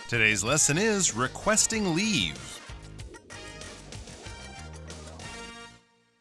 Today's lesson is requesting leave.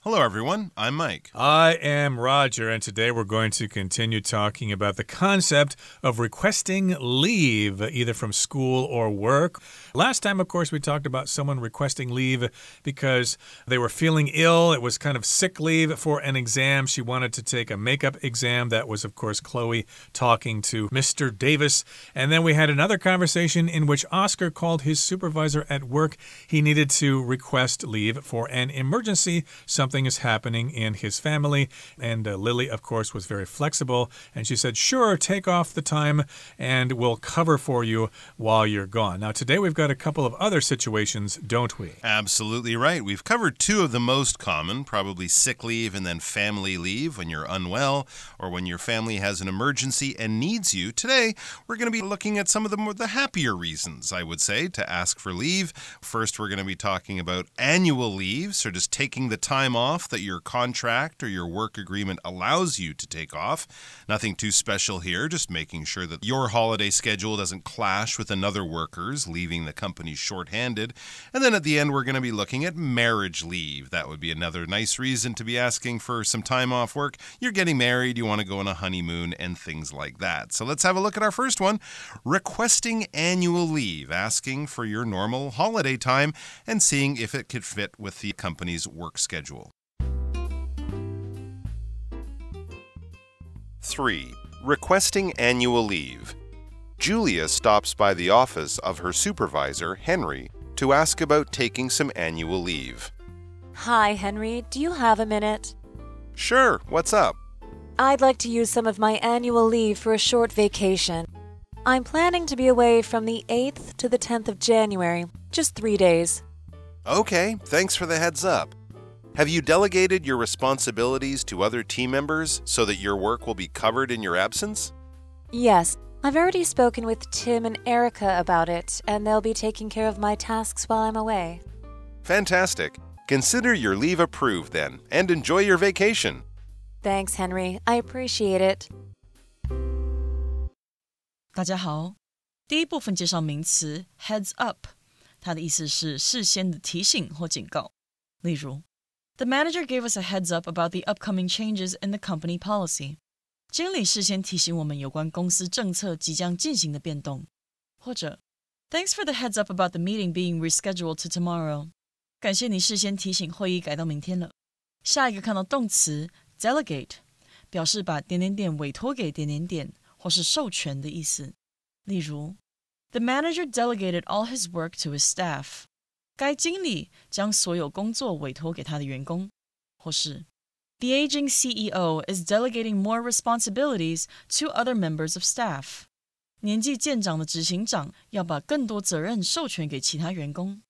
Hello, everyone. I'm Mike. I am Roger, and today we're going to continue talking about the concept of requesting leave, either from school or work. Last time, of course, we talked about someone requesting leave because they were feeling ill. It was kind of sick leave for an exam. She wanted to take a makeup exam. That was, of course, Chloe talking to Mr. Davis. And then we had another conversation in which Oscar called his supervisor at work. He needed to request leave for an emergency. Something is happening in his family. And Lily, of course, was very flexible. And she said, sure, take off the time and we'll cover for you while you're gone. Now, today we've got a couple of other situations, don't we? Absolutely right. We've covered two of the most common, probably sick leave and then family leave when you're unwell or when your family has an emergency and needs you. Today, we're going to be looking at some of the happier reasons, I would say, to ask for leave. First, we're going to be talking about annual leave, so just taking the time off that your contract or your work agreement allows you to take off. Nothing too special here, just making sure that your holiday schedule doesn't clash with another worker's, leaving the company shorthanded. And then at the end, we're going to be looking at marriage leave. That would be another nice reason to be asking for some time off work. You're getting married, you want to go on a honeymoon, and things like that. So let's have a look at our first one. Requesting annual leave, asking for your normal holiday time and seeing if it could fit with the company's work schedule. 3. Requesting annual leave. Julia stops by the office of her supervisor, Henry, to ask about taking some annual leave. Hi, Henry. Do you have a minute? Sure. What's up? I'd like to use some of my annual leave for a short vacation. I'm planning to be away from the 8th to the 10th of January, just 3 days. Okay. Thanks for the heads up. Have you delegated your responsibilities to other team members so that your work will be covered in your absence? Yes. I've already spoken with Tim and Erica about it, and they'll be taking care of my tasks while I'm away. Fantastic. Consider your leave approved then, and enjoy your vacation. Thanks, Henry. I appreciate it. 大家好，第一部分介绍名词 heads up， 它的意思是事先的提醒或警告。例如 The manager gave us a heads up about the upcoming changes in the company policy. 经理事先提醒我们有关公司政策即将进行的变动。或者 Thanks for the heads up about the meeting being rescheduled to tomorrow. 感谢你事先提醒会议改到明天了。下一个看到动词 delegate， 表示把点点点委托给点点点，或是授权的意思。例如 The manager delegated all his work to his staff. 该经理将所有工作委托给他的员工。或是The aging CEO is delegating more responsibilities to other members of staff. 年纪渐长的执行长要把更多责任授权给其他员工。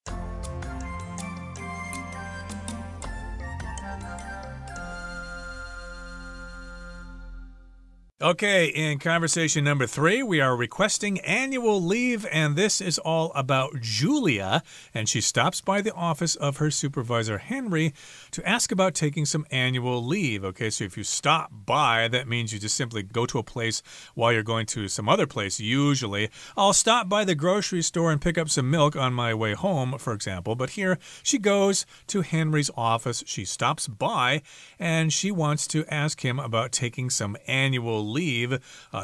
Okay, in conversation number 3, we are requesting annual leave, and this is all about Julia, and she stops by the office of her supervisor, Henry, to ask about taking some annual leave. Okay, so if you stop by, that means you just simply go to a place while you're going to some other place. Usually, I'll stop by the grocery store and pick up some milk on my way home, for example, but here she goes to Henry's office. She stops by, and she wants to ask him about taking some annual leave,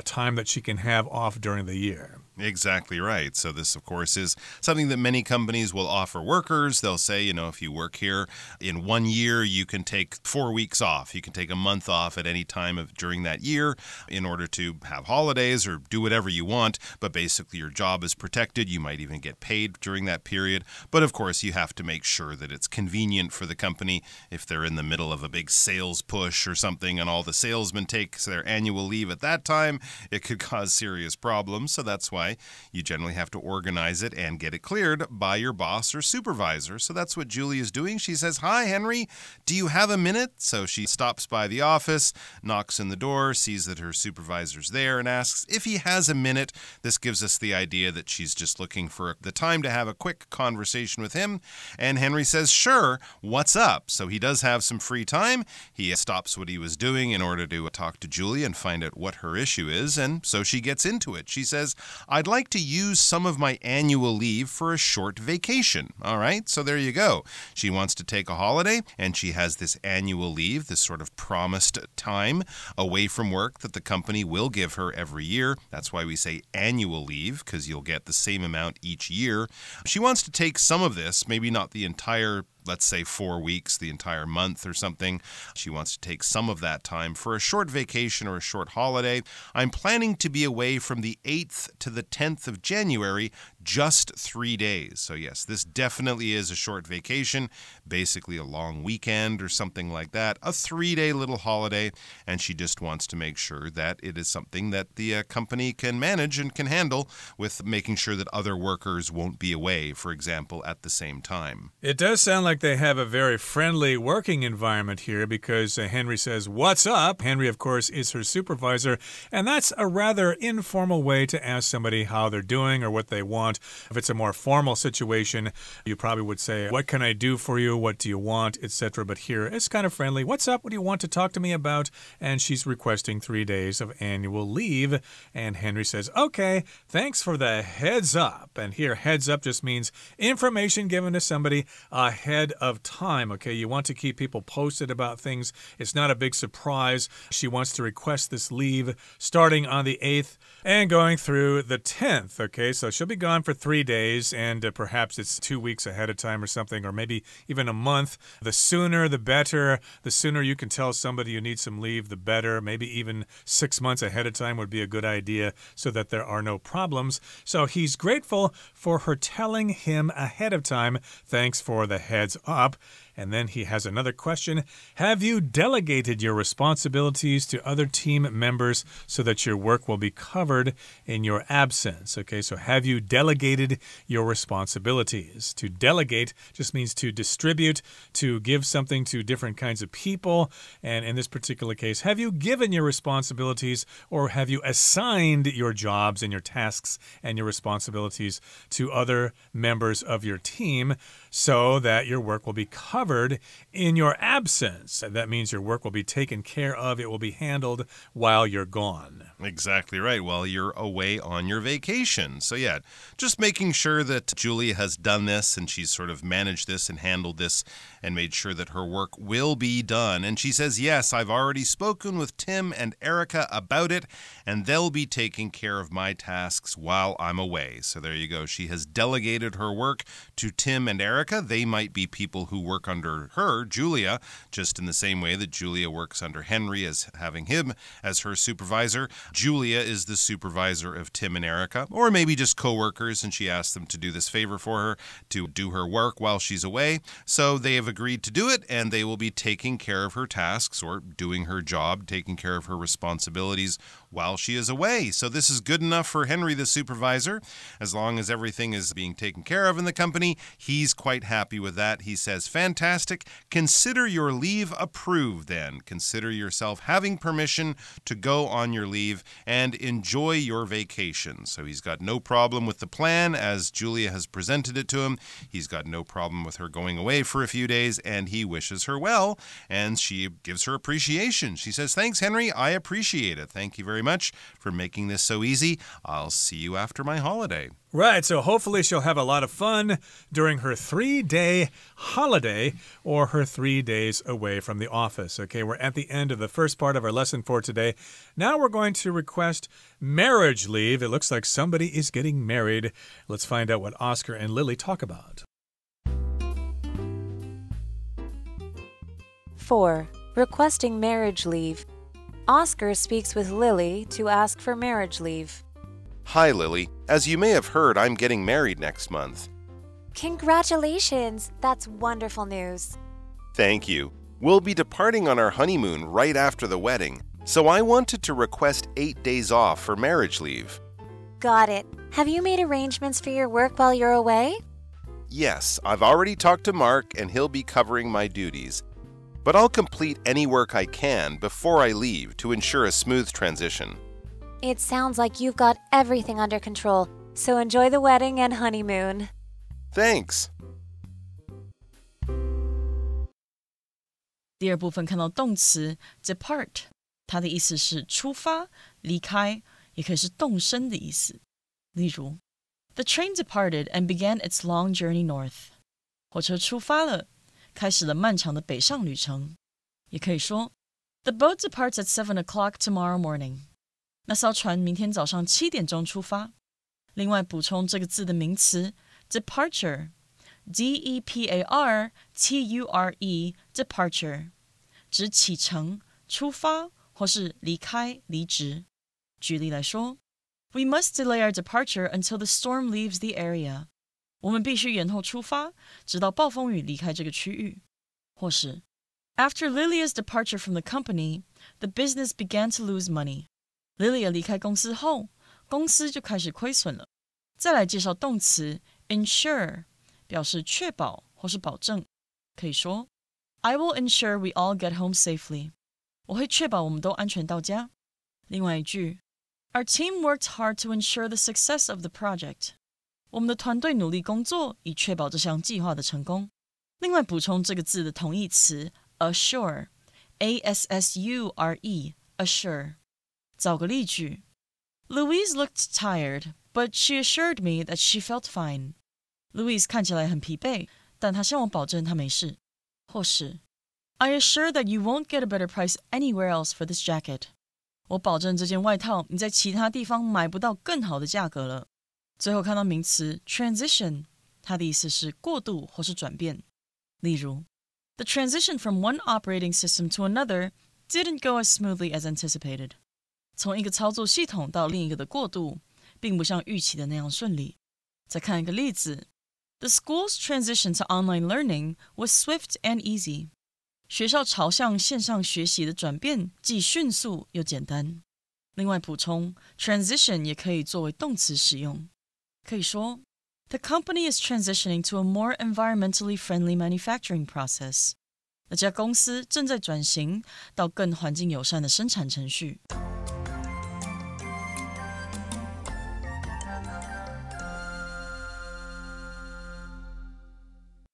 time that she can have off during the year. Exactly right. So this, of course, is something that many companies will offer workers. They'll say, if you work here in 1 year, you can take 4 weeks off. You can take a month off at any time during that year in order to have holidays or do whatever you want. But basically, your job is protected. You might even get paid during that period. But of course, you have to make sure that it's convenient for the company. If they're in the middle of a big sales push or something and all the salesmen take their annual leave at that time, it could cause serious problems. So that's why you generally have to organize it and get it cleared by your boss or supervisor. So that's what Julie is doing. She says, "Hi, Henry, do you have a minute?" So she stops by the office, knocks on the door, sees that her supervisor's there, and asks if he has a minute. This gives us the idea that she's just looking for the time to have a quick conversation with him. And Henry says, "Sure, what's up?" So he does have some free time. He stops what he was doing in order to talk to Julie and find out what her issue is. And so she gets into it. She says, I'd like to use some of my annual leave for a short vacation. All right, so there you go. She wants to take a holiday, and she has this annual leave, this sort of promised time away from work that the company will give her every year. That's why we say annual leave, because you'll get the same amount each year. She wants to take some of this, maybe not the entire, let's say 4 weeks, the entire month or something. She wants to take some of that time for a short vacation or a short holiday. I'm planning to be away from the 8th to the 10th of January, just 3 days. So yes, this definitely is a short vacation, basically a long weekend or something like that, a 3-day little holiday, and she just wants to make sure that it is something that the company can manage and can handle with making sure that other workers won't be away, for example, at the same time. It does sound like they have a very friendly working environment here because Henry says, "What's up?" Henry, of course, is her supervisor, and that's a rather informal way to ask somebody how they're doing or what they want. If it's a more formal situation, you probably would say, "What can I do for you? What do you want?" etc. But here, it's kind of friendly. "What's up? What do you want to talk to me about?" And she's requesting 3 days of annual leave. And Henry says, "Okay, thanks for the heads up." And here, heads up just means information given to somebody ahead of time. Okay, you want to keep people posted about things. It's not a big surprise. She wants to request this leave starting on the 8th and going through the 10th. Okay, so she'll be gone for 3 days, and perhaps it's 2 weeks ahead of time or something, or maybe even a month. The sooner, the better. The sooner you can tell somebody you need some leave, the better. Maybe even 6 months ahead of time would be a good idea so that there are no problems. So he's grateful for her telling him ahead of time. Thanks for the heads up. And then he has another question. Have you delegated your responsibilities to other team members so that your work will be covered in your absence? Okay, so have you delegated your responsibilities? To delegate just means to distribute, to give something to different kinds of people. And in this particular case, have you given your responsibilities or have you assigned your jobs and your tasks and your responsibilities to other members of your team so that your work will be covered in your absence? That means your work will be taken care of. It will be handled while you're gone. Exactly right, while you're away on your vacation. So yeah, just making sure that Julia has done this and she's sort of managed this and handled this and made sure that her work will be done. And she says, yes, I've already spoken with Tim and Erica about it, and they'll be taking care of my tasks while I'm away. So there you go. She has delegated her work to Tim and Erica. They might be people who work under her, Julia, just in the same way that Julia works under Henry as having him as her supervisor. Julia is the supervisor of Tim and Erica, or maybe just co-workers, and she asked them to do this favor for her, to do her work while she's away. So they have agreed to do it, and they will be taking care of her tasks or doing her job, taking care of her responsibilities while she is away. So this is good enough for Henry, the supervisor. As long as everything is being taken care of in the company, he's quite happy with that. He says, fantastic. Consider your leave approved then. Consider yourself having permission to go on your leave and enjoy your vacation. So he's got no problem with the plan as Julia has presented it to him. He's got no problem with her going away for a few days, and he wishes her well, and she gives her appreciation. She says, thanks, Henry. I appreciate it. Thank you very much for making this so easy. I'll see you after my holiday. Right, so hopefully she'll have a lot of fun during her 3-day holiday or her 3 days away from the office. Okay, we're at the end of the first part of our lesson for today. Now we're going to request marriage leave. It looks like somebody is getting married. Let's find out what Oscar and Lily talk about. 4. Requesting marriage leave. Oscar speaks with Lily to ask for marriage leave. Hi, Lily. As you may have heard, I'm getting married next month. Congratulations! That's wonderful news. Thank you. We'll be departing on our honeymoon right after the wedding, so I wanted to request 8 days off for marriage leave. Got it. Have you made arrangements for your work while you're away? Yes, I've already talked to Mark, and he'll be covering my duties. But I'll complete any work I can before I leave to ensure a smooth transition. It sounds like you've got everything under control, so enjoy the wedding and honeymoon. Thanks. 第二部分看到动词 depart， 它的意思是出发、离开，也可以是动身的意思。例如 The train departed and began its long journey north. 火车出发了，开始了漫长的北上旅程。也可以说 The boat departs at 7 o'clock tomorrow morning. 那艘船明天早上7点钟出发。另外补充这个字的名词 departure, D-E-P-A-R-T-U-R-E, departure, 指启程、出发或是离开、离职。举例来说 We must delay our departure until the storm leaves the area. 我们必须延后出发，直到暴风雨离开这个区域。或是 After Lilia's departure from the company, the business began to lose money. Lilia 离开公司后，公司就开始亏损了。再来介绍动词 ensure， 表示确保或是保证。可以说 I will ensure we all get home safely. 我会确保我们都安全到家。另外一句Our team worked hard to ensure the success of the project. 我们的团队努力工作，以确保这项计划的成功。另外补充这个字的同义词 assure, A-S-S-U-R-E, assure. 造个例句 Louise looked tired, but she assured me that she felt fine. Louise 看起来很疲惫，但她向我保证她没事。或是 I assure that you won't get a better price anywhere else for this jacket. 我保证这件外套你在其他地方买不到更好的价格了。最后看到名词 transition， 它的意思是过渡或是转变。例如 The transition from one operating system to another didn't go as smoothly as anticipated. 从一个操作系统到另一个的过渡，并不像预期的那样顺利。再看一个例子 The school's transition to online learning was swift and easy. 学校朝向线上学习的转变既迅速又简单。另外补充 transition 也可以作为动词使用。可以说 The company is transitioning to a more environmentally friendly manufacturing process. 那家公司正在转型到更环境友善的生产程序。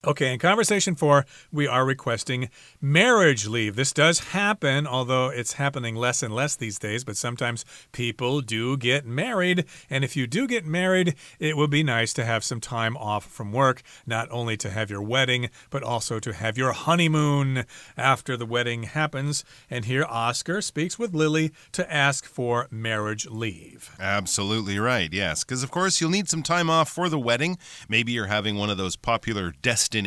Okay, in conversation 4, we are requesting marriage leave. This does happen, although it's happening less and less these days, but sometimes people do get married. And if you do get married, it would be nice to have some time off from work, not only to have your wedding, but also to have your honeymoon after the wedding happens. And here Oscar speaks with Lily to ask for marriage leave. Absolutely right, yes, because of course you'll need some time off for the wedding. Maybe you're having one of those popular destination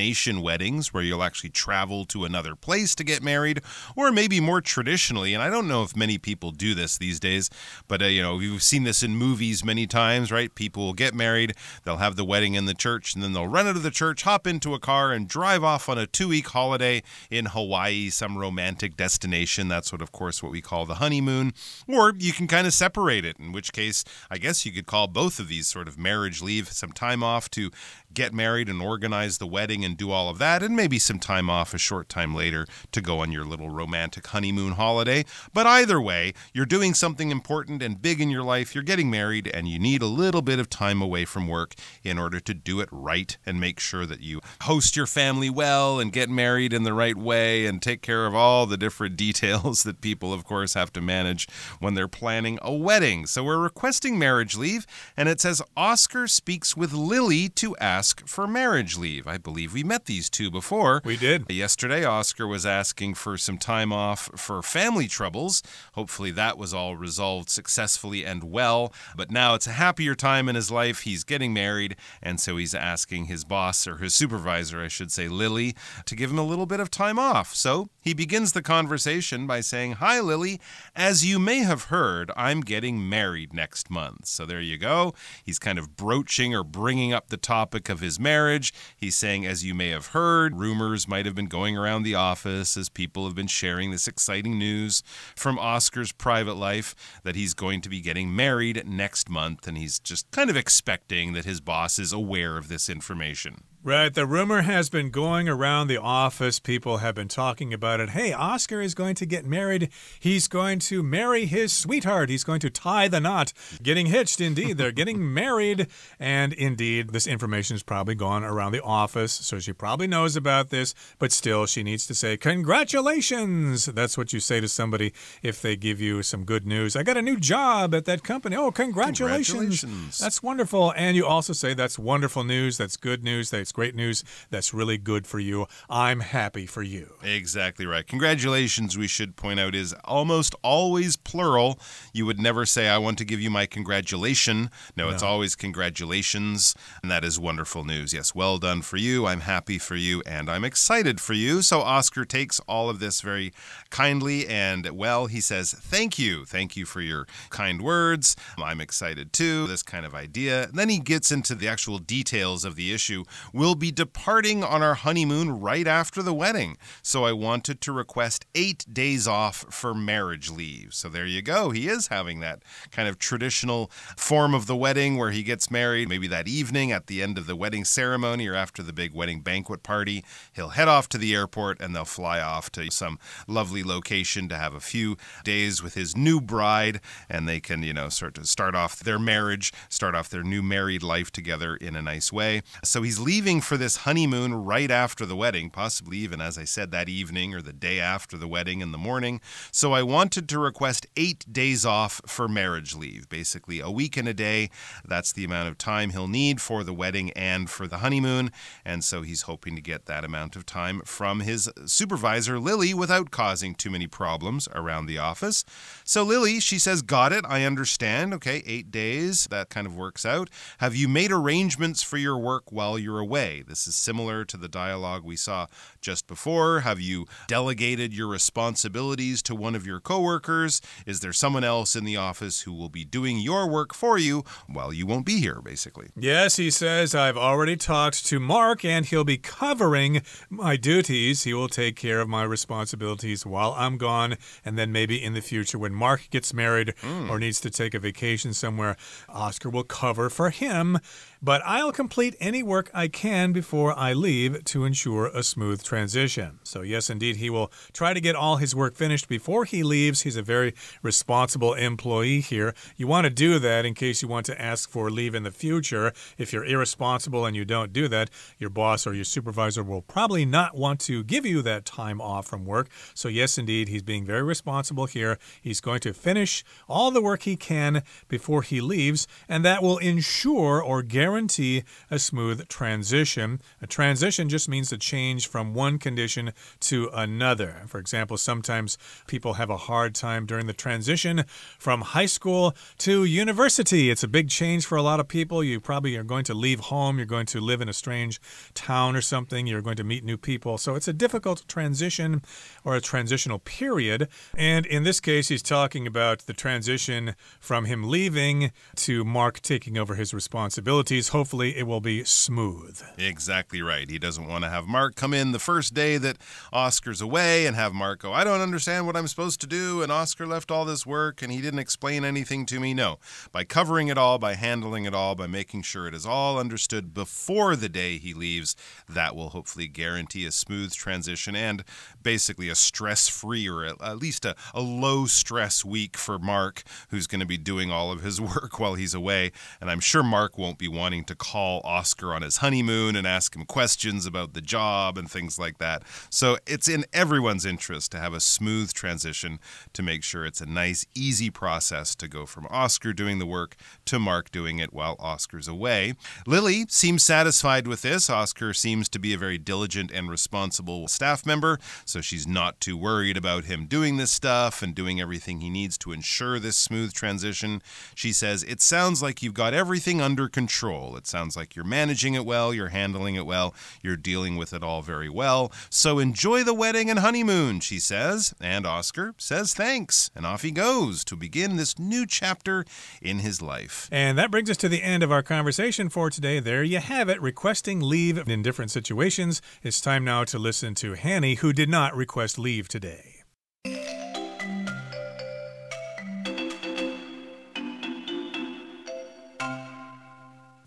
weddings where you'll actually travel to another place to get married, or maybe more traditionally, and I don't know if many people do this these days, but we've seen this in movies many times, right? People will get married, they'll have the wedding in the church, and then they'll run out of the church, hop into a car, and drive off on a 2-week holiday in Hawaii, some romantic destination. That's what we call the honeymoon. Or you can kind of separate it, in which case I guess you could call both of these sort of marriage leave, some time off to get married and organize the wedding and do all of that, and maybe some time off a short time later to go on your little romantic honeymoon holiday. But either way, you're doing something important and big in your life. You're getting married, and you need a little bit of time away from work in order to do it right and make sure that you host your family well and get married in the right way and take care of all the different details that people, of course, have to manage when they're planning a wedding. So we're requesting marriage leave, and it says Oscar speaks with Lily to ask for marriage leave. I believe we met these two before. We did. Yesterday, Oscar was asking for some time off for family troubles. Hopefully that was all resolved successfully and well. But now it's a happier time in his life. He's getting married, and so he's asking his boss, or his supervisor, I should say, Lily, to give him a little bit of time off. So he begins the conversation by saying, Hi, Lily. As you may have heard, I'm getting married next month. So there you go. He's kind of broaching or bringing up the topic of his marriage. He's saying, as you may have heard, rumors might have been going around the office as people have been sharing this exciting news from Oscar's private life that he's going to be getting married next month, and he's just kind of expecting that his boss is aware of this information. Right, the rumor has been going around the office. People have been talking about it. Hey, Oscar is going to get married. He's going to marry his sweetheart. He's going to tie the knot. Getting hitched, indeed. They're getting married. And indeed, this information has probably gone around the office, so she probably knows about this. But still, she needs to say, congratulations. That's what you say to somebody if they give you some good news. I got a new job at that company. Oh, congratulations. That's wonderful. And you also say, that's wonderful news. That's good news. That's great news. That's really good for you. I'm happy for you. Exactly right. Congratulations, we should point out, is almost always plural. You would never say, I want to give you my congratulation. No, it's always congratulations. And that is wonderful news. Yes, well done for you. I'm happy for you. And I'm excited for you. So Oscar takes all of this very kindly. And, well, he says, thank you. Thank you for your kind words. I'm excited too. This kind of idea. And then he gets into the actual details of the issue. We'll be departing on our honeymoon right after the wedding. So I wanted to request 8 days off for marriage leave. So there you go. He is having that kind of traditional form of the wedding where he gets married. Maybe that evening at the end of the wedding ceremony or after the big wedding banquet party, he'll head off to the airport and they'll fly off to some lovely location to have a few days with his new bride. And they can, sort of start off their marriage, start off their new married life together in a nice way. So he's leaving for this honeymoon right after the wedding, possibly even, as I said, that evening or the day after the wedding in the morning. So I wanted to request 8 days off for marriage leave, basically a week and a day. That's the amount of time he'll need for the wedding and for the honeymoon. And so he's hoping to get that amount of time from his supervisor, Lily, without causing too many problems around the office. So Lily, she says, got it. I understand. Okay, 8 days. That kind of works out. Have you made arrangements for your work while you're away? This is similar to the dialogue we saw just before. Have you delegated your responsibilities to one of your coworkers? Is there someone else in the office who will be doing your work for you while you won't be here, basically? Yes, he says, I've already talked to Mark and he'll be covering my duties. He will take care of my responsibilities while I'm gone. And then maybe in the future when Mark gets married or needs to take a vacation somewhere, Oscar will cover for him. But I'll complete any work I can before I leave to ensure a smooth transition. So yes, indeed, he will try to get all his work finished before he leaves. He's a very responsible employee here. You want to do that in case you want to ask for leave in the future. If you're irresponsible and you don't do that, your boss or your supervisor will probably not want to give you that time off from work. So yes, indeed, he's being very responsible here. He's going to finish all the work he can before he leaves, and that will ensure or guarantee a smooth transition. A transition just means a change from one condition to another. For example, sometimes people have a hard time during the transition from high school to university. It's a big change for a lot of people. You probably are going to leave home. You're going to live in a strange town or something. You're going to meet new people. So it's a difficult transition or a transitional period. And in this case, he's talking about the transition from him leaving to Mark taking over his responsibilities. Hopefully, it will be smooth. Exactly right. He doesn't want to have Mark come in the first day that Oscar's away and have Mark go, I don't understand what I'm supposed to do, and Oscar left all this work and he didn't explain anything to me. No. By covering it all, by handling it all, by making sure it is all understood before the day he leaves, that will hopefully guarantee a smooth transition and basically a stress-free or at least a low-stress week for Mark, who's going to be doing all of his work while he's away. And I'm sure Mark won't be wanting to call Oscar on his honeymoon and ask him questions about the job and things like that. So it's in everyone's interest to have a smooth transition to make sure it's a nice, easy process to go from Oscar doing the work to Mark doing it while Oscar's away. Lily seems satisfied with this. Oscar seems to be a very diligent and responsible staff member, so she's not too worried about him doing this stuff and doing everything he needs to ensure this smooth transition. She says, it sounds like you've got everything under control. It sounds like you're managing it well, you're handling it well, you're dealing with it all very well. So enjoy the wedding and honeymoon, she says. And Oscar says thanks. And off he goes to begin this new chapter in his life. And that brings us to the end of our conversation for today. There you have it, requesting leave in different situations. It's time now to listen to Hanny, who did not request leave today.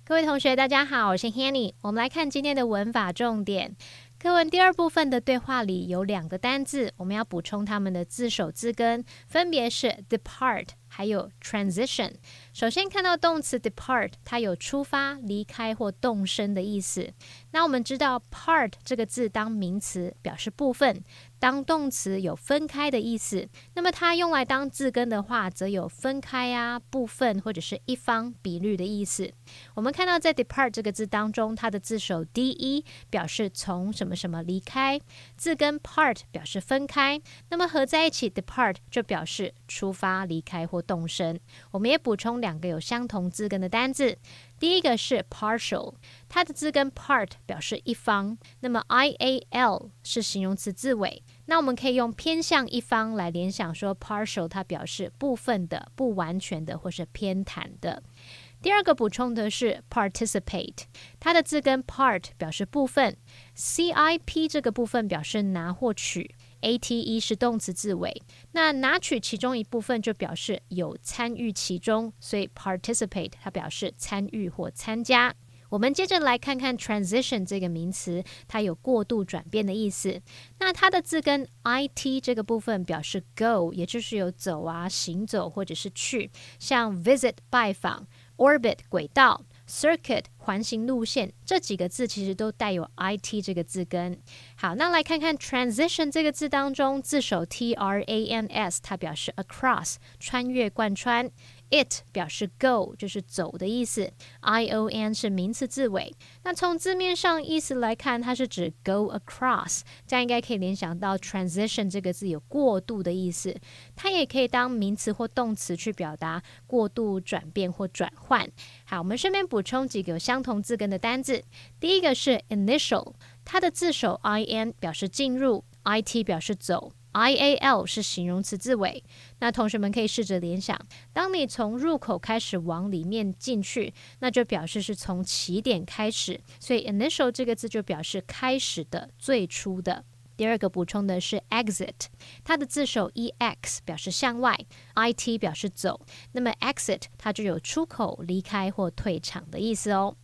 各位同学大家好，我是 Hanny， 我们来看今天的文法重点。课文第二部分的对话里有2个单字，我们要补充它们的字首字根，分别是 depart 还有 transition。 首先看到动词 depart， 它有出发、离开或动身的意思。那我们知道 part 这个字当名词表示部分，当动词有分开的意思，那么它用来当字根的话，则有分开啊、部分或者是一方、比率的意思。我们看到在 depart 这个字当中，它的字首 de 表示从什么什么离开，字根 part 表示分开，那么合在一起 depart 就表示出发、离开或动身。我们也补充2个有相同字根的单字。第一个是 partial， 它的字根 part 表示一方，那么 ial 是形容词字尾，那我们可以用偏向一方来联想说 partial 它表示部分的、不完全的或是偏袒的。第二个补充的是 participate， 它的字根 part 表示部分， CIP 这个部分表示拿或取， ATE 是动词字尾，那拿取其中一部分就表示有参与其中，所以 participate 它表示参与或参加。我们接着来看看 transition 这个名词，它有过渡转变的意思。那它的字根 IT 这个部分表示 go， 也就是有走啊、行走或者是去，像 visit 拜访、orbit 轨道、circuit 环形路线，这几个字其实都带有 IT 这个字根。好，那来看看 transition 这个字当中，字首 TRANS 它表示 across 穿越贯穿， it 表示 go 就是走的意思， ION 是名词字尾。那从字面上意思来看，它是指 go across， 这样应该可以联想到 transition 这个字有过渡的意思，它也可以当名词或动词去表达过渡、转变或转换。好，我们顺便补充几个有相同字根的单字。第一个是 initial， 它的字首 IN 表示进入， IT 表示走， IAL 是形容词字尾。那同学们可以试着联想，当你从入口开始往里面进去，那就表示是从起点开始，所以 initial 这个字就表示开始的、最初的。第二个补充的是 exit， 它的字首 EX 表示向外， IT 表示走，那么 exit 它就有出口、离开或退场的意思哦。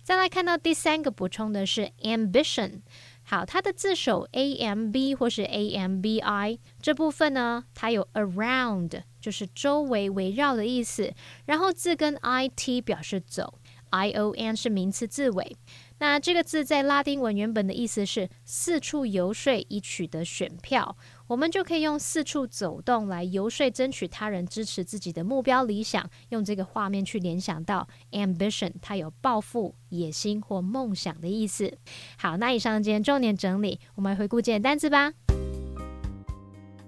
再来看到第3个补充的是 ambition， 好，它的字首 AMB 或是 AMBI 这部分呢，它有 around 就是周围、围绕的意思，然后字根 IT 表示走， ION 是名词字尾。那这个字在拉丁文原本的意思是四处游说以取得选票，我们就可以用四处走动来游说争取他人支持自己的目标理想，用这个画面去联想到 ambition 它有抱负、野心或梦想的意思。好，那以上今天重点整理，我们来回顾今天单字吧。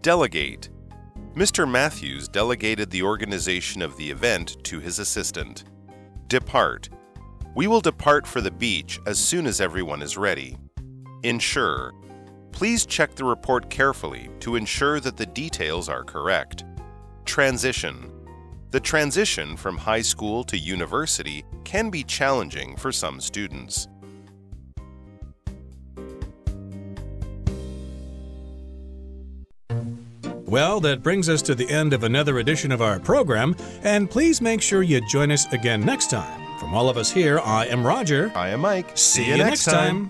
Delegate. Mr. Matthews delegated the organization of the event to his assistant. Depart.We will depart for the beach as soon as everyone is ready. Ensure. Please check the report carefully to ensure that the details are correct. Transition. The transition from high school to university can be challenging for some students. Well, that brings us to the end of another edition of our program, and please make sure you join us again next time. From all of us here, I am Roger. I am Mike. See you next time.